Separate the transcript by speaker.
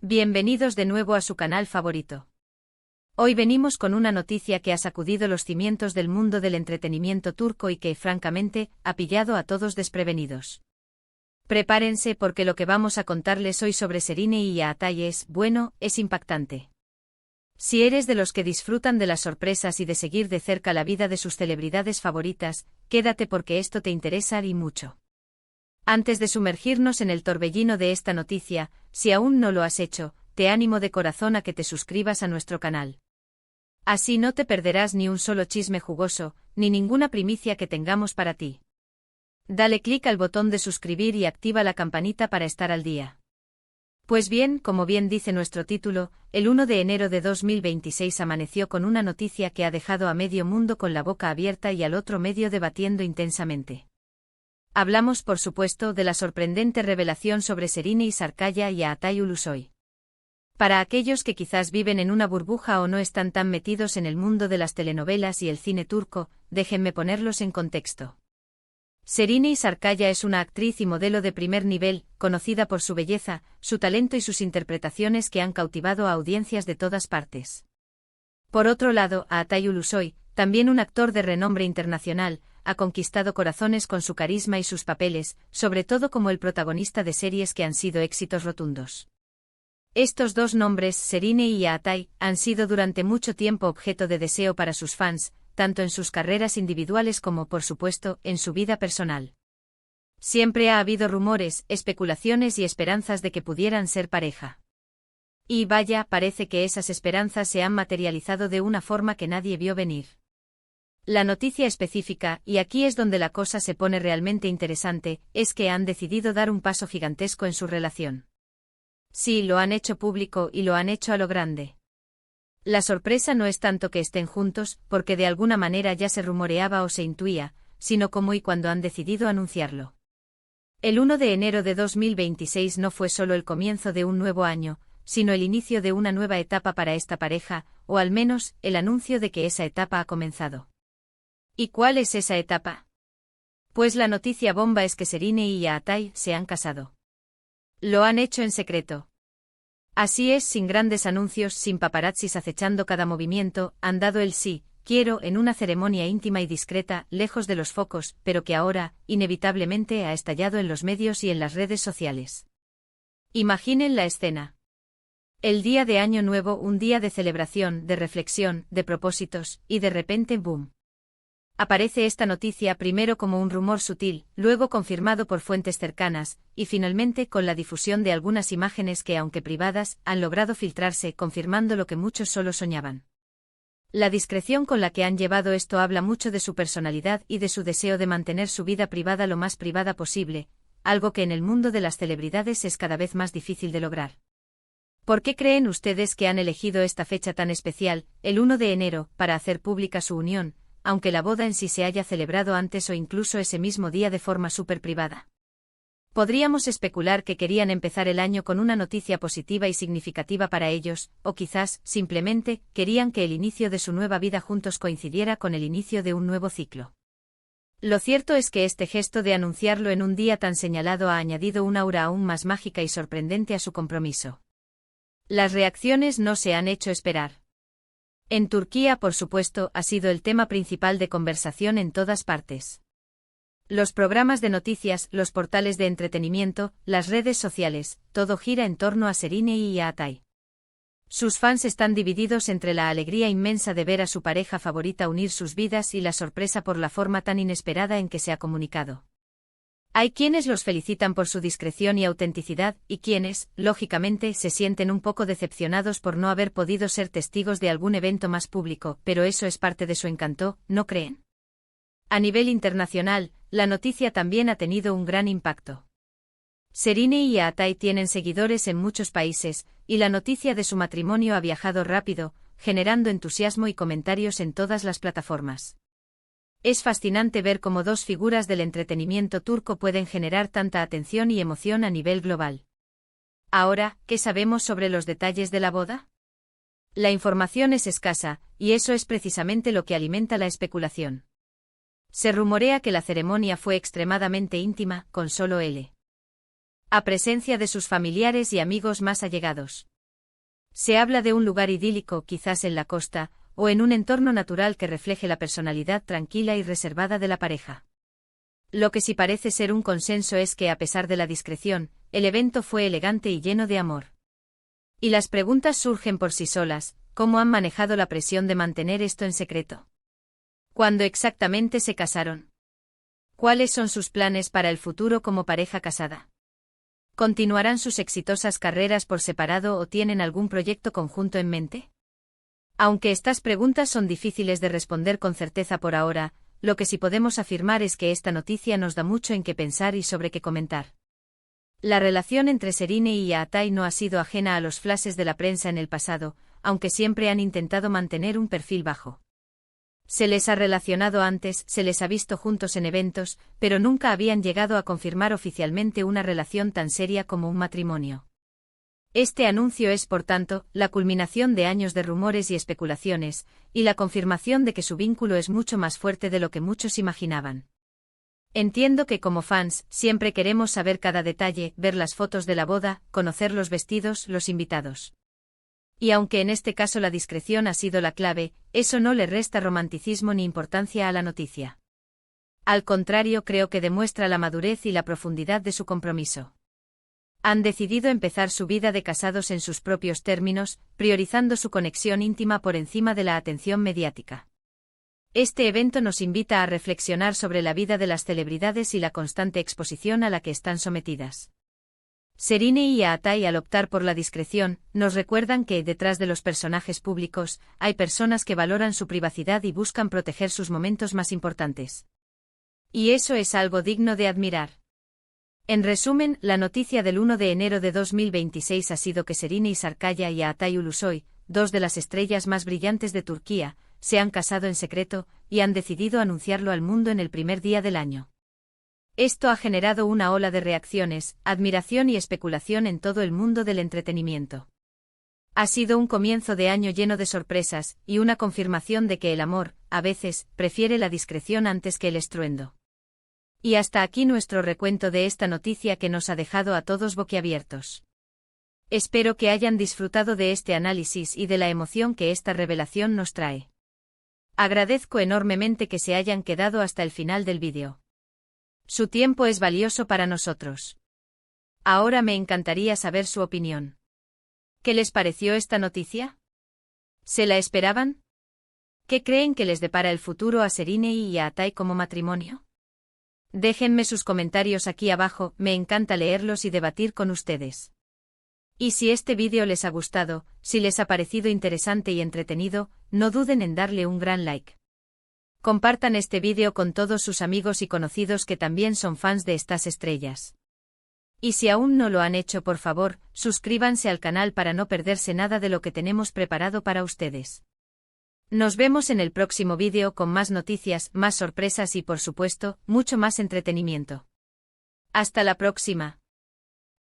Speaker 1: Bienvenidos de nuevo a su canal favorito. Hoy venimos con una noticia que ha sacudido los cimientos del mundo del entretenimiento turco y que, francamente, ha pillado a todos desprevenidos. Prepárense porque lo que vamos a contarles hoy sobre Serine y Yahatay es impactante. Si eres de los que disfrutan de las sorpresas y de seguir de cerca la vida de sus celebridades favoritas, quédate porque esto te interesa y mucho. Antes de sumergirnos en el torbellino de esta noticia, si aún no lo has hecho, te animo de corazón a que te suscribas a nuestro canal. Así no te perderás ni un solo chisme jugoso, ni ninguna primicia que tengamos para ti. Dale clic al botón de suscribir y activa la campanita para estar al día. Pues bien, como bien dice nuestro título, el 1 de enero de 2026 amaneció con una noticia que ha dejado a medio mundo con la boca abierta y al otro medio debatiendo intensamente. Hablamos, por supuesto, de la sorprendente revelación sobre Serine Sarıkaya y Yahatay Ulusoy. Para aquellos que quizás viven en una burbuja o no están tan metidos en el mundo de las telenovelas y el cine turco, déjenme ponerlos en contexto. Serine Sarıkaya es una actriz y modelo de primer nivel, conocida por su belleza, su talento y sus interpretaciones que han cautivado a audiencias de todas partes. Por otro lado, Yahatay Ulusoy, también un actor de renombre internacional, ha conquistado corazones con su carisma y sus papeles, sobre todo como el protagonista de series que han sido éxitos rotundos. Estos dos nombres, Serine y Yahatay, han sido durante mucho tiempo objeto de deseo para sus fans, tanto en sus carreras individuales como, por supuesto, en su vida personal. Siempre ha habido rumores, especulaciones y esperanzas de que pudieran ser pareja. Y vaya, parece que esas esperanzas se han materializado de una forma que nadie vio venir. La noticia específica, y aquí es donde la cosa se pone realmente interesante, es que han decidido dar un paso gigantesco en su relación. Sí, lo han hecho público y lo han hecho a lo grande. La sorpresa no es tanto que estén juntos, porque de alguna manera ya se rumoreaba o se intuía, sino cómo y cuándo han decidido anunciarlo. El 1 de enero de 2026 no fue solo el comienzo de un nuevo año, sino el inicio de una nueva etapa para esta pareja, o al menos, el anuncio de que esa etapa ha comenzado. ¿Y cuál es esa etapa? Pues la noticia bomba es que Serine y Yahatay se han casado. Lo han hecho en secreto. Así es, sin grandes anuncios, sin paparazzis acechando cada movimiento, han dado el sí, quiero en una ceremonia íntima y discreta, lejos de los focos, pero que ahora, inevitablemente ha estallado en los medios y en las redes sociales. Imaginen la escena. El día de Año Nuevo, un día de celebración, de reflexión, de propósitos, y de repente, ¡boom! Aparece esta noticia primero como un rumor sutil, luego confirmado por fuentes cercanas, y finalmente con la difusión de algunas imágenes que, aunque privadas, han logrado filtrarse, confirmando lo que muchos solo soñaban. La discreción con la que han llevado esto habla mucho de su personalidad y de su deseo de mantener su vida privada lo más privada posible, algo que en el mundo de las celebridades es cada vez más difícil de lograr. ¿Por qué creen ustedes que han elegido esta fecha tan especial, el 1 de enero, para hacer pública su unión, aunque la boda en sí se haya celebrado antes o incluso ese mismo día de forma súper privada? Podríamos especular que querían empezar el año con una noticia positiva y significativa para ellos, o quizás, simplemente, querían que el inicio de su nueva vida juntos coincidiera con el inicio de un nuevo ciclo. Lo cierto es que este gesto de anunciarlo en un día tan señalado ha añadido un aura aún más mágica y sorprendente a su compromiso. Las reacciones no se han hecho esperar. En Turquía, por supuesto, ha sido el tema principal de conversación en todas partes. Los programas de noticias, los portales de entretenimiento, las redes sociales, todo gira en torno a Serine y Yahatay. Sus fans están divididos entre la alegría inmensa de ver a su pareja favorita unir sus vidas y la sorpresa por la forma tan inesperada en que se ha comunicado. Hay quienes los felicitan por su discreción y autenticidad, y quienes, lógicamente, se sienten un poco decepcionados por no haber podido ser testigos de algún evento más público, pero eso es parte de su encanto, ¿no creen? A nivel internacional, la noticia también ha tenido un gran impacto. Serine y Yahatay tienen seguidores en muchos países, y la noticia de su matrimonio ha viajado rápido, generando entusiasmo y comentarios en todas las plataformas. Es fascinante ver cómo dos figuras del entretenimiento turco pueden generar tanta atención y emoción a nivel global. Ahora, ¿qué sabemos sobre los detalles de la boda? La información es escasa, y eso es precisamente lo que alimenta la especulación. Se rumorea que la ceremonia fue extremadamente íntima, con solo L. a presencia de sus familiares y amigos más allegados. Se habla de un lugar idílico, quizás en la costa, o en un entorno natural que refleje la personalidad tranquila y reservada de la pareja. Lo que sí parece ser un consenso es que, a pesar de la discreción, el evento fue elegante y lleno de amor. Y las preguntas surgen por sí solas: ¿cómo han manejado la presión de mantener esto en secreto? ¿Cuándo exactamente se casaron? ¿Cuáles son sus planes para el futuro como pareja casada? ¿Continuarán sus exitosas carreras por separado o tienen algún proyecto conjunto en mente? Aunque estas preguntas son difíciles de responder con certeza por ahora, lo que sí podemos afirmar es que esta noticia nos da mucho en qué pensar y sobre qué comentar. La relación entre Serena y Atai no ha sido ajena a los flashes de la prensa en el pasado, aunque siempre han intentado mantener un perfil bajo. Se les ha relacionado antes, se les ha visto juntos en eventos, pero nunca habían llegado a confirmar oficialmente una relación tan seria como un matrimonio. Este anuncio es, por tanto, la culminación de años de rumores y especulaciones, y la confirmación de que su vínculo es mucho más fuerte de lo que muchos imaginaban. Entiendo que como fans, siempre queremos saber cada detalle, ver las fotos de la boda, conocer los vestidos, los invitados. Y aunque en este caso la discreción ha sido la clave, eso no le resta romanticismo ni importancia a la noticia. Al contrario, creo que demuestra la madurez y la profundidad de su compromiso. Han decidido empezar su vida de casados en sus propios términos, priorizando su conexión íntima por encima de la atención mediática. Este evento nos invita a reflexionar sobre la vida de las celebridades y la constante exposición a la que están sometidas. Serena y Atai, al optar por la discreción, nos recuerdan que, detrás de los personajes públicos, hay personas que valoran su privacidad y buscan proteger sus momentos más importantes. Y eso es algo digno de admirar. En resumen, la noticia del 1 de enero de 2026 ha sido que Serena Sarıkaya y Atai Ulusoy, dos de las estrellas más brillantes de Turquía, se han casado en secreto, y han decidido anunciarlo al mundo en el primer día del año. Esto ha generado una ola de reacciones, admiración y especulación en todo el mundo del entretenimiento. Ha sido un comienzo de año lleno de sorpresas, y una confirmación de que el amor, a veces, prefiere la discreción antes que el estruendo. Y hasta aquí nuestro recuento de esta noticia que nos ha dejado a todos boquiabiertos. Espero que hayan disfrutado de este análisis y de la emoción que esta revelación nos trae. Agradezco enormemente que se hayan quedado hasta el final del vídeo. Su tiempo es valioso para nosotros. Ahora me encantaría saber su opinión. ¿Qué les pareció esta noticia? ¿Se la esperaban? ¿Qué creen que les depara el futuro a Serena y a Atai como matrimonio? Déjenme sus comentarios aquí abajo, me encanta leerlos y debatir con ustedes. Y si este vídeo les ha gustado, si les ha parecido interesante y entretenido, no duden en darle un gran like. Compartan este vídeo con todos sus amigos y conocidos que también son fans de estas estrellas. Y si aún no lo han hecho, por favor, suscríbanse al canal para no perderse nada de lo que tenemos preparado para ustedes. Nos vemos en el próximo vídeo con más noticias, más sorpresas y, por supuesto, mucho más entretenimiento. Hasta la próxima.